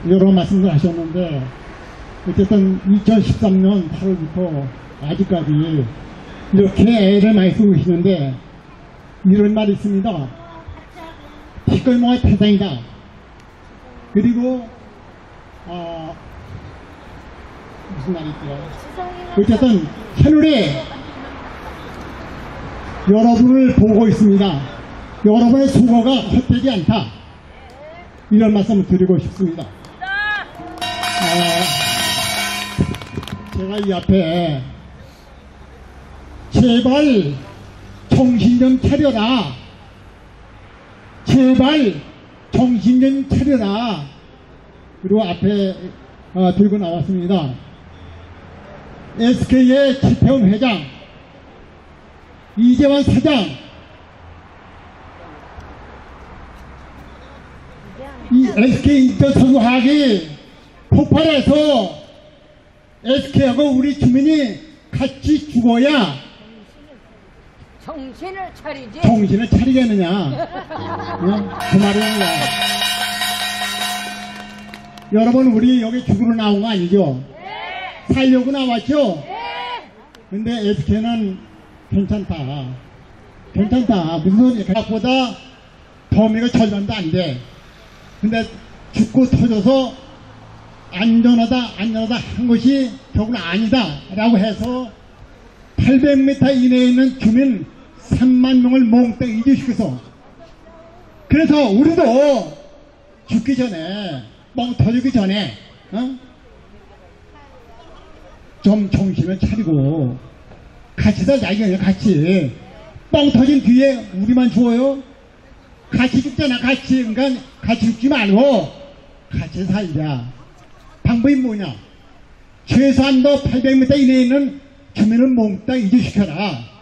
여러 말씀들 하셨는데, 어쨌든 2013년 8월부터 아직까지 이렇게 애를 많이 쓰고 계시는데, 이런 말이 있습니다. 뒷골목의 태생이다. 그리고, 무슨 말이 있더라. 어쨌든, 하늘에 여러분을 보고 있습니다. 여러분의 수고가 헛되지 않다. 이런 말씀을 드리고 싶습니다. 제가 이 앞에 제발 정신 좀 차려라. 제발 정신 좀 차려라. 그리고 앞에 들고 나왔습니다. SK의 지태원 회장, 이재환 사장, 이 SK 인터서구학이 폭발해서 SK하고 우리 주민이 같이 죽어야 정신을 차리지. 정신을 차리겠느냐. 그 말입니다. 여러분, 우리 여기 죽으러 나온 거 아니죠? 네. 살려고 나왔죠? 네. 근데 SK는 괜찮다. 괜찮다. 무슨 소리야. 생각보다 범위가 절반도 안 돼. 근데 죽고 터져서 안전하다 한 것이 결국은 아니다 라고 해서 800m 이내에 있는 주민 3만 명을 몽땅 이주시켜서, 그래서 우리도 죽기 전에, 뻥 터지기 전에 좀 정신을 차리고 같이 살자. 이거예요. 같이 뻥 터진 뒤에 우리만 죽어요? 같이 죽잖아. 같이. 그러니까 같이 죽지 말고 같이 살자. 방법이 뭐냐? 최소한도 800m 이내에 있는 주민을 몽땅 이주시켜라.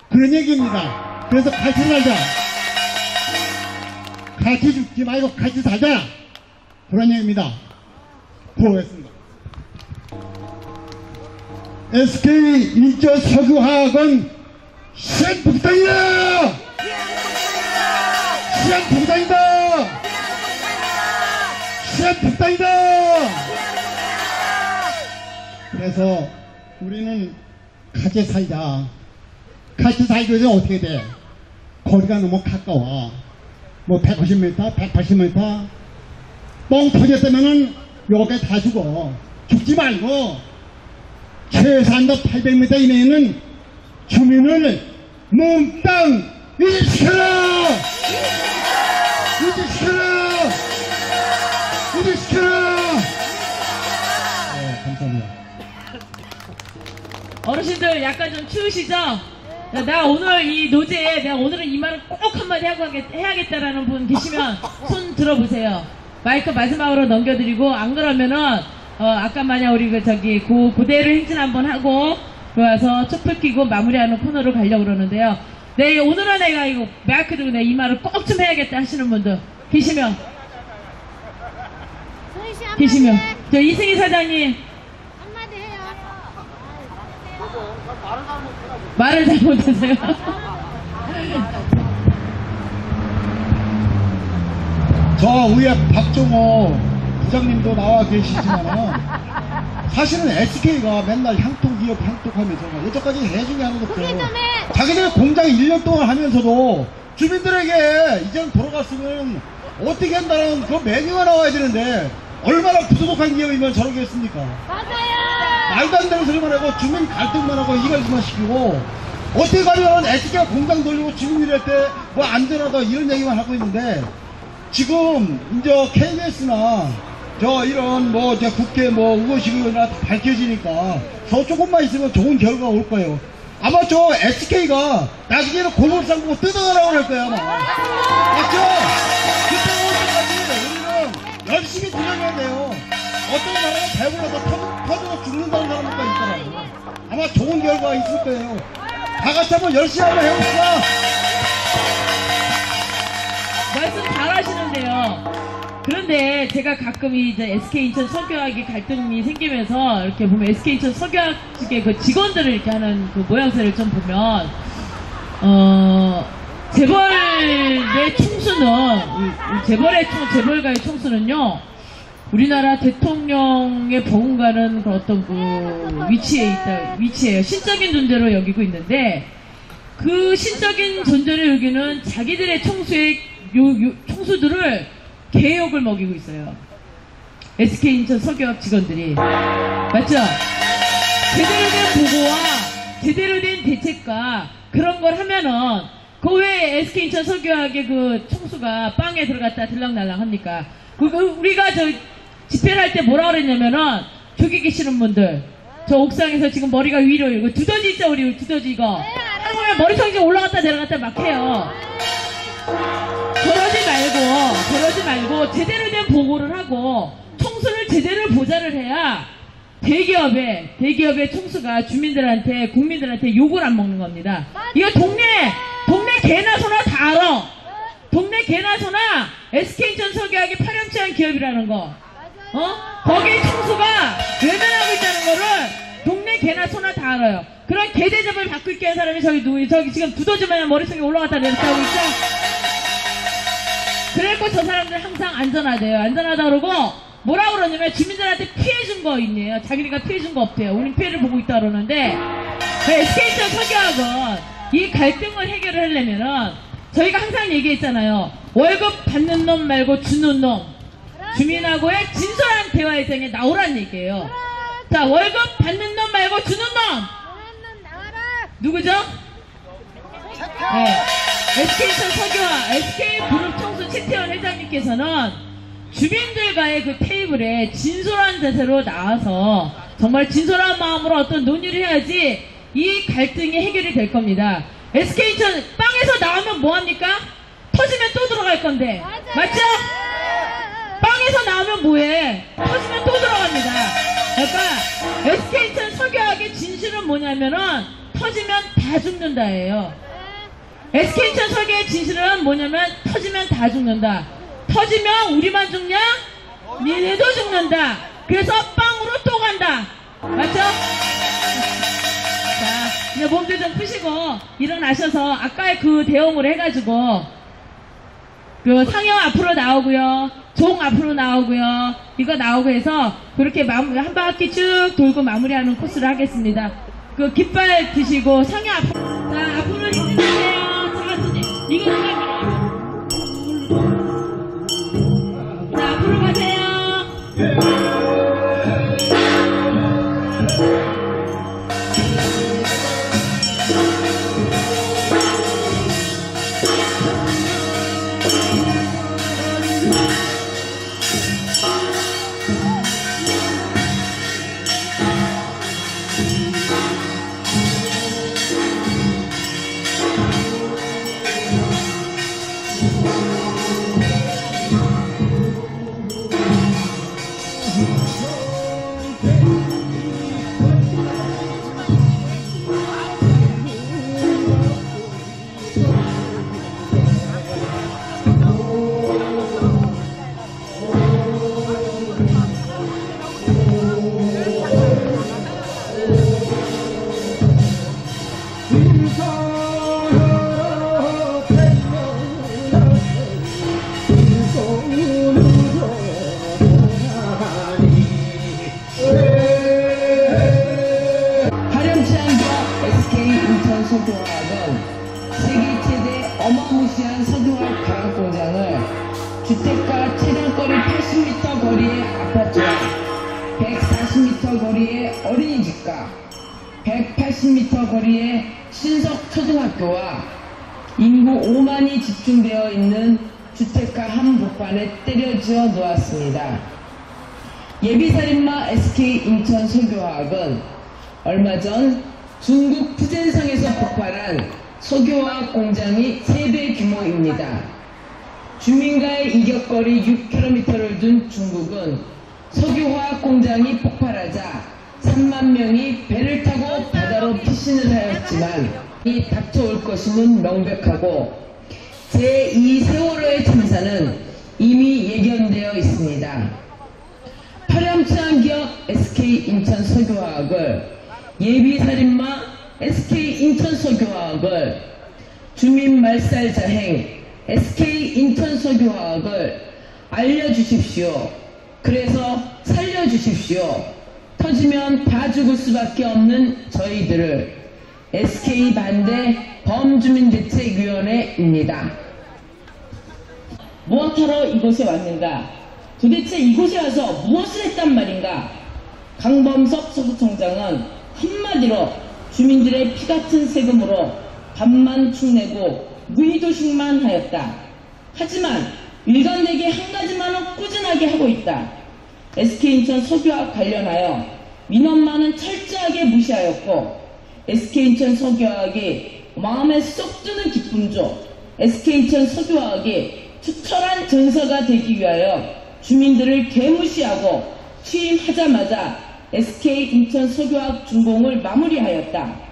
그런 얘기입니다. 그래서 같이 살자. 같이 죽지 말고 같이 살자. 그런 얘기입니다. 고맙습니다. SK 인터서구학은 시한폭탄이다! 시한폭탄이다! 시한폭탄이다! 그래서 우리는 같이 살자. 같이 살기 위해서 어떻게 돼? 거리가 너무 가까워. 뭐 150m, 180m 뻥 터졌다면은 여기까지 다 죽어. 죽지 말고 최소한도 800m 이내에는 주민을 몽땅 이주시켜라! 이주시켜라! 이주시켜라! 네, 감사합니다. 약간 좀 추우시죠? 나 오늘 이 노제에 내가 오늘은 이 말을 꼭 한마디 하고 해야겠다라는 분 계시면 손 들어보세요. 마이크 마지막으로 넘겨드리고, 안 그러면은 아까 마냥 우리 고대를 행진 한번 하고 와서 촛불 켜고 마무리하는 코너로 가려고 그러는데요. 네, 오늘은 내가 이거 마이크 들고 내 이 말을 꼭 좀 해야겠다 하시는 분들 계시면 저 이승희 사장님 한마디 해요. 말을 잘못하세요. 저 위에 박종호 부장님도 나와 계시지만은 사실은 SK가 맨날 향토기업 향토하면서 여태까지 해주게 하는 것도 자기들 공장 1년 동안 하면서도 주민들에게 이제는 돌아갔으면 어떻게 한다는 그 메뉴가 나와야 되는데 얼마나 부도덕한 기업이면 저러게 했습니까? 맞아요. 말도 안 되는 소리만 하고 주민 갈등만 하고 이갈수만 시키고 어떻게 가면 SK가 공장 돌리고 주민들 할 때 뭐 안전하다 이런 얘기만 하고 있는데 지금 이제 KBS나 저 이런 저 국회 의원실이나 밝혀지니까 더 조금만 있으면 좋은 결과가 올 거예요. 아마 저 SK가 나중에는 고물상고 뜯어가라고 할 거야 아마. 맞죠? 그때 올 때까지 우리는 열심히 들려야 돼요. 어떤 사람은 배불러서 터져서 죽는다는 사람도 있더라고요. 아마 좋은 결과가 있을 거예요. 다 같이 한번 열심히 한번 해봅시다. 말씀 잘 하시는데요. 그런데 제가 가끔 이제 SK인천 석유화학의 갈등이 생기면서 이렇게 보면 SK인천 석유화학 측의 그 직원들을 이렇게 하는 그 모양새를 좀 보면, 재벌의 총수는, 재벌가의 총수는요, 우리나라 대통령의 버금가는 그 어떤 그 위치에요. 신적인 존재로 여기고 있는데, 그 신적인 존재를 여기는 자기들의 총수들을 개욕을 먹이고 있어요. SK인천 석유화학 직원들이. 맞죠? 제대로 된 보고와 제대로 된 대책과 그런 걸 하면은 그 왜 SK인천 석유화학의 그 총수가 빵에 들어갔다 들락날락 합니까? 우리가 저 집회를 할 때 뭐라 그랬냐면은 저기 계시는 분들 저 옥상에서 지금 머리가 위로 이거 두더지 있죠? 우리 두더지 이거 하면 머리통이 좀 올라갔다 내려갔다 막 해요. 그러지 말고 제대로 된 보고를 하고 총수를 제대로 보좌를 해야 대기업의 총수가 주민들한테 국민들한테 욕을 안 먹는 겁니다. 이거 동네 개나 소나 다 알아. 동네 개나 소나 SK인천 석유화학이 파렴치한 기업이라는 거. 거기 총수가 외면하고 있다는 거를 동네 개나 소나 다 알아요. 그런 개대접을 받고 있게 한 사람이 저기 지금 두더지마냥 머릿속에 올라갔다 내렸다 하고 있죠. 그래갖고 저 사람들 항상 안전하대요. 안전하다 그러고 뭐라 그러냐면 주민들한테 피해준 거 있네요. 자기네가 피해준 거 없대요. 우린 피해를 보고 있다 그러는데 SK인천 석유화학은 이 갈등을 해결을 하려면은 저희가 항상 얘기했잖아요. 월급 받는 놈 말고 주는 놈. 주민하고의 진솔한 대화의장에 나오란 얘기예요. 자, 월급 받는 놈 말고 주는 놈. 누구죠? 네. SK인천 석유화학 SK그룹 총수 최태원 회장님께서는 주민들과의 그 테이블에 진솔한 자세로 나와서 정말 진솔한 마음으로 어떤 논의를 해야지 이 갈등이 해결이 될 겁니다. SK인천 빵에서 나오면 뭐합니까? 터지면 또 들어갈 건데. 맞죠? 빵에서 나오면 뭐해? 터지면 또 들어갑니다. 그러니까 SK인천 석유화학의 진실은 뭐냐면은 터지면 다 죽는다예요. SK인천 석유의 진실은 뭐냐면 터지면 다 죽는다. 터지면 우리만 죽냐? 니네도 죽는다. 그래서 빵으로 또 간다. 맞죠? 자, 이제 몸도 좀 푸시고 일어나셔서 아까의 그 대응을 해가지고 그 상영 앞으로 나오고요. 종 앞으로 나오고요. 이거 나오고 해서 그렇게 한 바퀴 쭉 돌고 마무리하는 코스를 하겠습니다. 그 깃발 드시고 상영 앞으로. 자, 앞으로 힘내세요. 이거 누가 자, 앞으로 가세요. 주택가 차량거리 80m 거리의 아파트와 140m 거리의 어린이집과 180m 거리의 신석 초등학교와 인구 5만이 집중되어 있는 주택가 한복판에 때려지어 놓았습니다. 예비살인마 SK 인천 석유화학은 얼마 전 중국 푸젠성에서 폭발한 석유화학 공장이 3배 규모입니다. 주민과의 이격거리 6km를 둔 중국은 석유화학 공장이 폭발하자 3만 명이 배를 타고 바다로 피신을 하였지만 이 닥쳐올 것임은 명백하고 제2 세월호의 참사는 이미 예견되어 있습니다. 파렴치한 기업 SK 인천 석유화학을 예비살인마 SK 인천 석유화학을 주민 말살 자행 SK 인천 석유화학을 알려주십시오. 그래서 살려주십시오. 터지면 다 죽을 수밖에 없는 저희들을 SK 반대 범주민대책위원회입니다. 무엇하러 이곳에 왔는가? 도대체 이곳에 와서 무엇을 했단 말인가? 강범석 서구청장은 한마디로 주민들의 피같은 세금으로 밥만 축내고 무의도식만 하였다. 하지만 일관되게 한 가지만은 꾸준하게 하고 있다. SK인천 석유화학 관련하여 민원만은 철저하게 무시하였고 SK인천 석유화학이 마음에 쏙 드는 기쁨조 SK인천 석유화학이 투철한 전사가 되기 위하여 주민들을 개무시하고 취임하자마자 SK인천 석유화학 준공을 마무리하였다.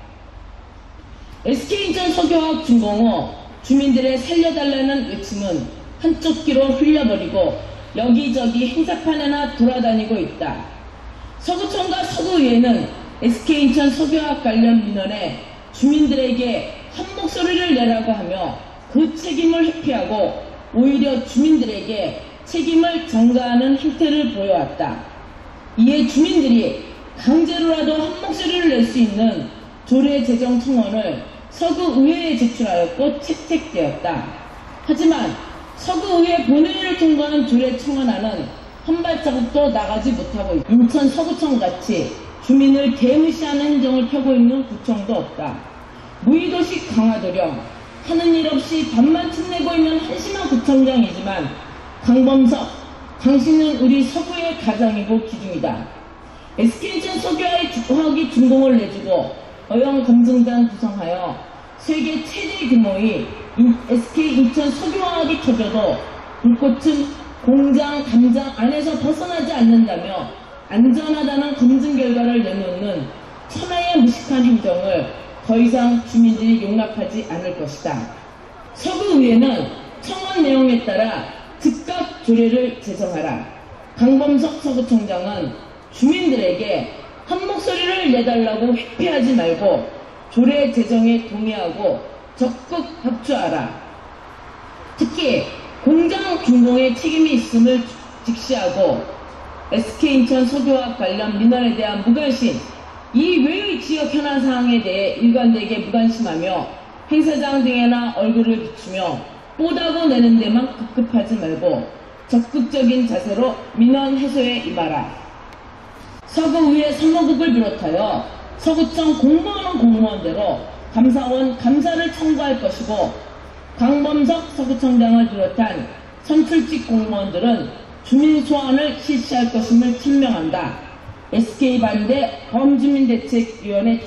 SK인천 석유화학 준공 후 주민들의 살려달라는 외침은 한쪽 귀로 흘려버리고 여기저기 행사판에나 돌아다니고 있다. 서구청과 서구의회는 SK인천 석유화학 관련 민원에 주민들에게 한 목소리를 내라고 하며 그 책임을 회피하고 오히려 주민들에게 책임을 전가하는 행태를 보여왔다. 이에 주민들이 강제로라도 한 목소리를 낼 수 있는 조례 제정 청원을 서구의회에 제출하였고 채택되었다. 하지만 서구의회 본회의를 통과한 조례 청원안은 한 발자국도 나가지 못하고 있다. 인천 서구청같이 주민을 개무시하는 행정을 펴고 있는 구청도 없다. 무의도식 강화도령, 하는 일 없이 밥만 축내고 있는 한심한 구청장이지만 강범석, 당신은 우리 서구의 가장이고 기둥이다. SK인천 석유화학이 준공을 내주고 어영검증단 구성하여 세계 최대 규모의 SK인천 석유화학이 터져도 불꽃은 공장, 담장 안에서 벗어나지 않는다며 안전하다는 검증 결과를 내놓는 천하의 무식한 행정을 더 이상 주민들이 용납하지 않을 것이다. 서구의회는 청원 내용에 따라 즉각 조례를 제정하라. 강범석 서구청장은 주민들에게 한 목소리를 내달라고 회피하지 말고 조례 제정에 동의하고 적극 협조하라. 특히 공장 준공에 책임이 있음을 직시하고 SK인천 석유화학 관련 민원에 대한 무관심, 이 외의 지역 현안 사항에 대해 일관되게 무관심하며 행사장 등에나 얼굴을 비추며 뽀다고 내는 데만 급급하지 말고 적극적인 자세로 민원 해소에 임하라. 서구의회 사무국을 비롯하여 서구청 공무원은 공무원대로 감사원 감사를 청구할 것이고 강범석 서구청장을 비롯한 선출직 공무원들은 주민 소환을 실시할 것임을 천명한다. SK 반대 범주민대책위원회